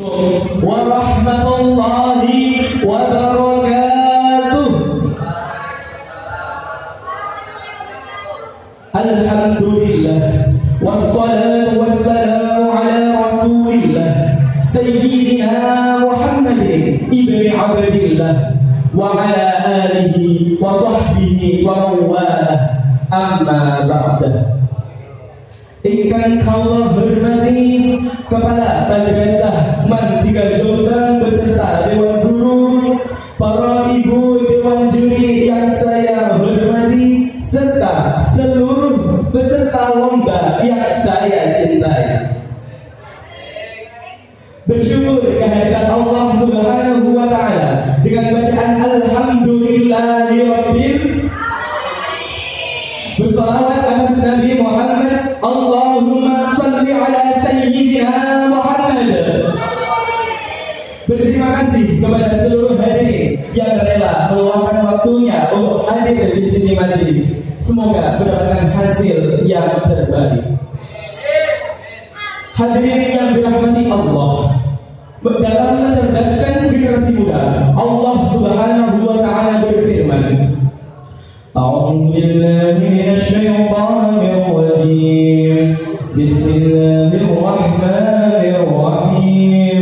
warahmatullahi wabarakatuh. Alhamdulillah wassalatu wassalamu ala rasulillah sayyidina Muhammadin ibni Abdillah wa ala alihi wa sahbihi wa mawalah, amma ba'da. Ingkang kawula hormati Kepala Madrasah Mandika Jombang beserta Dewan Guru, para ibu Dewan Juri yang saya hormati, serta seluruh peserta lomba yang saya cintai. Bersyukur kehadirat Allah Subhanahu wa Ta'ala dengan bacaan Alhamdulillahirabbil bersalawat atas Nabi Muhammad. Allahumma shalli ala sayyidina Muhammad. Berterima kasih kepada seluruh hadirin yang rela meluangkan waktunya untuk hadir di sini majelis. Semoga mendapatkan hasil yang terbaik. Hadirin yang dirahmati Allah, dalam mencerdaskan generasi muda, Allah Subhanahu wa Ta'ala berfirman, A'udzu billahi minasy syaithanir rajim. Bismillahirrahmanirrahim.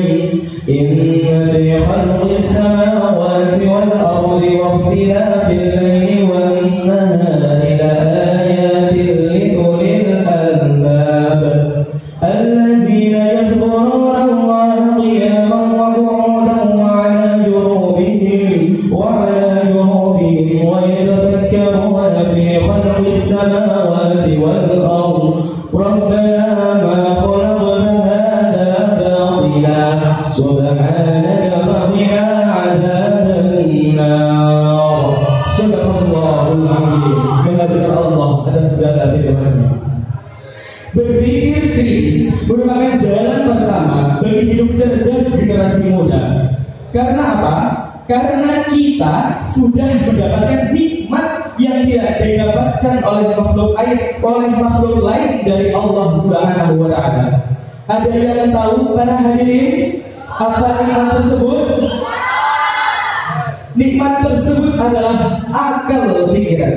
Inna fi khalqis samawati wal ardi wa ikhtilafil laili wan nahari la ayatin li ulil albab alladzina yadhkuruna Allaha qiyaman wa qu'udan wa 'ala junubihim wa 'ala junubihim wa yatafakkaruna fi khalqis samawati wal ardi rabbana ma khalaqna hadha batila subhanaka faqina 'adzaban nar. Subhanallahul azim. Menghadap Allah atas segala firman-Nya. Berpikir kritis merupakan jalan pertama bagi hidup cerdas generasi muda. Karena apa? Karena kita sudah mendapatkan nikmat yang tidak didapatkan oleh makhluk lain dari Allah Subhanahu wa Ta'ala. Ada yang tahu para hadirin apa nikmat tersebut? Nikmat tersebut adalah akal pikiran.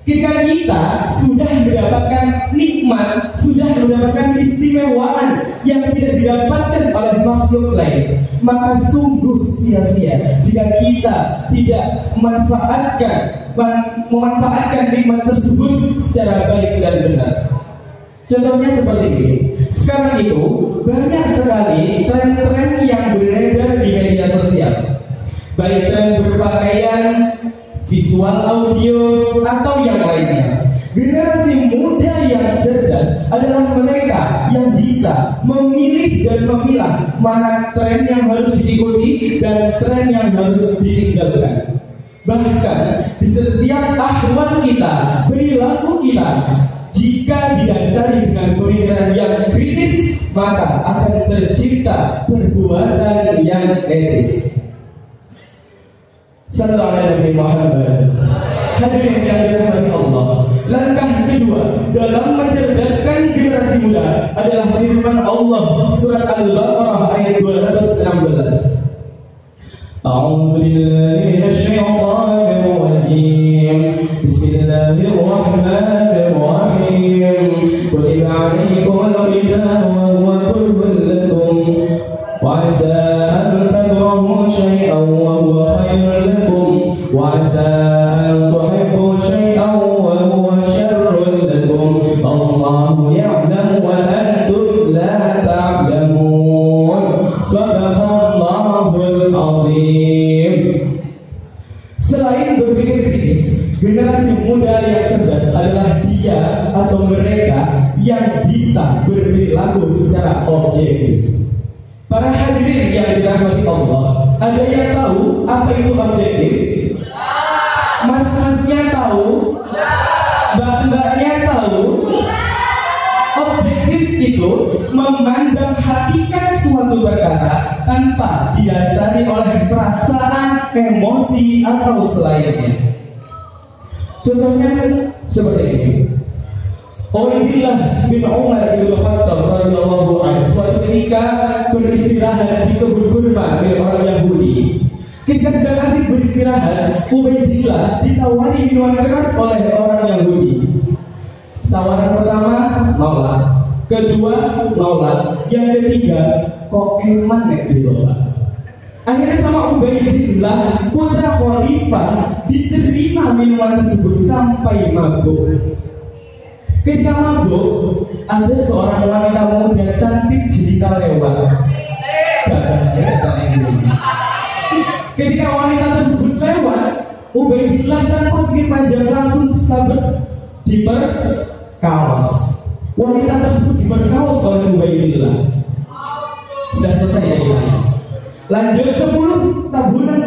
Ketika kita sudah mendapatkan nikmat, sudah mendapatkan istimewaan yang tidak didapatkan oleh makhluk lain, maka sungguh sia-sia jika kita tidak memanfaatkan nikmat tersebut secara baik dan benar. Contohnya seperti ini. Sekarang itu banyak sekali tren-tren yang beredar di media sosial, baik tren berpakaian, visual audio, atau yang lainnya. Generasi muda yang cerdas adalah mereka yang bisa memilih dan memilah mana tren yang harus diikuti dan tren yang harus ditinggalkan. Bahkan di setiap ahwal kita, perilaku kita, jika didasari dengan pemikiran yang kritis, maka akan tercipta perbuatan yang etis. Sallallahu alaihi Muhammad. Hadirin yang dirahmati Allah, langkah kedua dalam mencerdaskan generasi muda adalah firman Allah surat Al-Baqarah ayat 216. A'udzu billahi minasy syaithanir rajim. Bismillahirrahmanirrahim. Kutiba 'alaikumul qitalu wa huwa kurhun lakum wa 'asaa an takrahu shay'an wa huwa khairun lakum wa 'asaa an tuhibbu shay'an wa huwa sharrun lakum. Allahu ya'lamu wa antum la ta'lamun. Shadaqallahul 'azim. Selain berpikir kritis, generasi muda yang cerdas adalah dia atau mereka yang bisa berperilaku secara objektif. Para hadirin yang dirahmati Allah, ada yang tahu apa itu objektif? Mas-masnya tahu? Mbak-mbaknya tahu? Objektif itu memandang hakikat suatu perkara tanpa didasari oleh perasaan, emosi, atau selainnya. Contohnya seperti ini. Ubaidillah bin Umar bin Khattab radhiyallahu anhu suatu ketika beristirahat di kebun kurma oleh orang Yahudi. Ketika sedang asik beristirahat, Ubaidillah ditawari minuman keras oleh orang Yahudi. Tawaran pertama nolak, kedua nolak, yang ketiga kok eman nek ditolak. Akhirnya sama Ubaidillah putra khalifah diterima minuman tersebut sampai mabuk. Ketika mabuk, ada seorang wanita muda cantik jelita lewat. Ketika wanita tersebut lewat, Ubaidillah tanpa pikir panjang langsung sabet diperkaos. Wanita tersebut diperkaos oleh Ubaidillah. Sudah selesai ya ini. Lanjut 10 bulan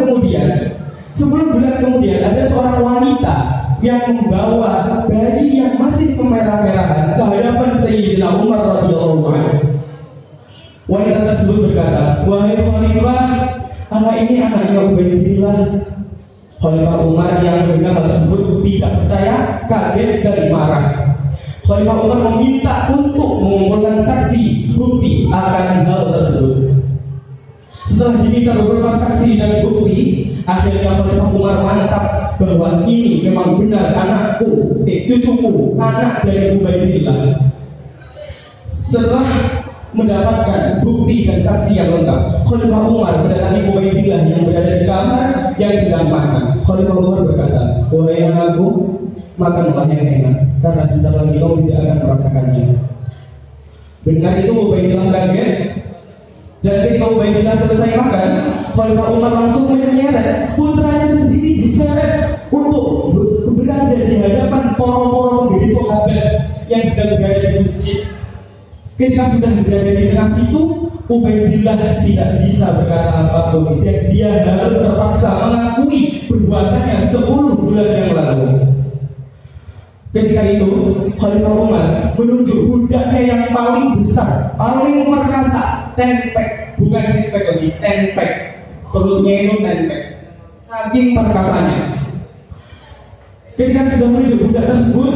kemudian ada seorang wanita yang membawa bayi yang masih kemerah-merahan ke hadapan Sayyidina Umar radhiyallahu anhu. Wanita tersebut berkata, "Wahai Khalifah, anak ini anaknya Ubaidillah." Khalifah Umar yang mendengar hal tersebut tidak percaya, kaget dan marah. Khalifah Umar meminta untuk mengumpulkan saksi bukti akan hal tersebut. Setelah diminta beberapa saksi dan bukti, akhirnya Khalifah Umar mantap bahwa ini memang benar anakku, cucuku, anak dari Ubaidillah. Setelah mendapatkan bukti dan saksi yang lengkap, Khalifah Umar mendatangi Ubaidillah yang berada di kamar yang sedang makan. Khalifah Umar berkata, "Wahai anakku, makanlah yang enak, karena sebentar lagi kau tidak akan merasakannya." Benar itu Ubaidillah kaget. Dan ketika Ubaidillah selesai makan, Khalifah Umar langsung menyeret putranya sendiri diseret untuk berada di hadapan para pendiri sahabat yang sedang berada di masjid. Ketika sudah berada di tengah situ, Ubaidillah tidak bisa berkata apapun dan dia harus terpaksa mengakui perbuatannya 10 bulan yang lalu. Ketika itu, Khalifah Umar menunjuk budaknya yang paling besar, paling perkasa, tenpek, bukan sixpack lagi, tenpek, perutnya itu tenpek, saking perkasanya. Ketika sudah menunjuk budak tersebut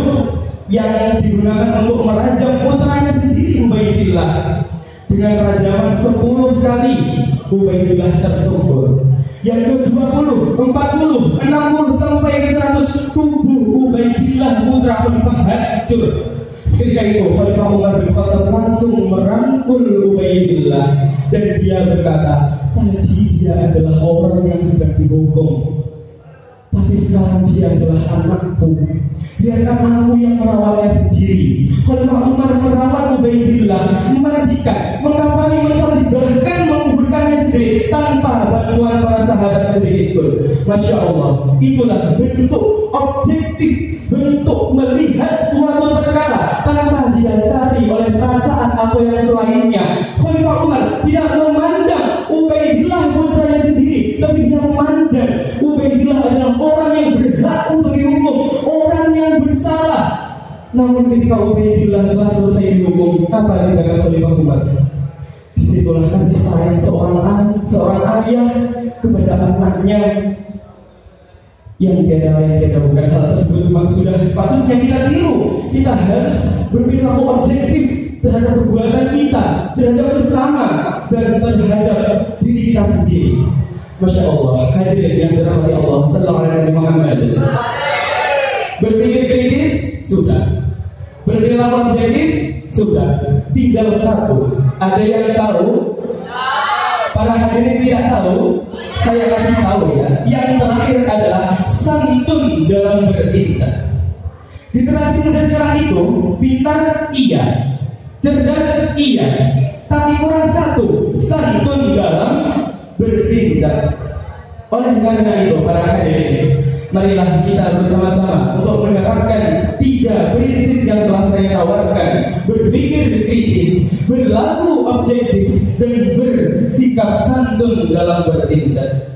yang digunakan untuk merajam putranya sendiri Ubaidillah, dengan rajaman 10 kali Ubaidillah tersungkur. Yang ke-20, 40, 60 sampai ke 100 tubuh Ubaidillah putra Khalifah hancur. Ketika itu Khalifah Umar bin Khattab langsung merangkul Ubaidillah dan dia berkata, "Tadi dia adalah orang yang sedang dihukum, tapi sekarang dia adalah anakku. Dia anakku yang merawatnya sendiri." Khalifah Umar merawat Ubaidillah, memandikan, mengkafani, mensalih, bahkan menguburkannya sendiri tanpa bantuan para sahabat sedikit pun. Masya Allah, itulah bentuk objektif, bentuk melihat suatu perkara tanpa didasari oleh perasaan atau yang selainnya. Khalifah Umar tidak memandang Ubaidillah putranya sendiri, tapi dia memandang Ubaidillah adalah orang yang berhak untuk dihukum, orang yang bersalah. Namun ketika Ubaidillah telah selesai dihukum, apa yang dikatakan Khalifah Umar? Disitulah kasih sayang seorang ayah kepada anaknya, yang tiada lain tiada bukan. Hal tersebut memang sudah sepatutnya kita tiru. Kita harus berperilaku objektif terhadap perbuatan kita, terhadap sesama, dan terhadap diri kita sendiri. Masya Allah, hadirin yang dirahmati Allah, sallallahu alaihi Muhammad. Berpikir kritis sudah, berperilaku objektif sudah, tinggal satu. Ada yang tahu? Para hadirin tidak tahu? Saya kasih tahu ya. Yang terakhir adalah santun dalam bertindak. Generasi muda sekarang itu pintar iya, cerdas iya, tapi kurang satu, santun dalam bertindak. Oleh karena itu para hadirin, marilah kita bersama-sama untuk menerapkan 3 prinsip yang telah saya tawarkan: berpikir kritis, berlaku objektif, dan bersikap santun dalam bertindak.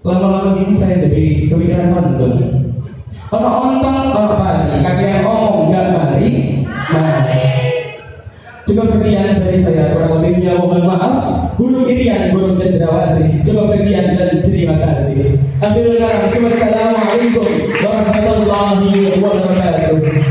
Lama-lama ini saya jadi kepikiran pantun. Orang-orang apa nih? Kakek ngomong nggak mari. Cukup sekian dari saya, kurang lebihnya mohon maaf. Guru Irian, Guru Cendrawasih. Cukup sekian dan terima kasih. Akhirul kalam, assalamualaikum warahmatullahi wabarakatuh.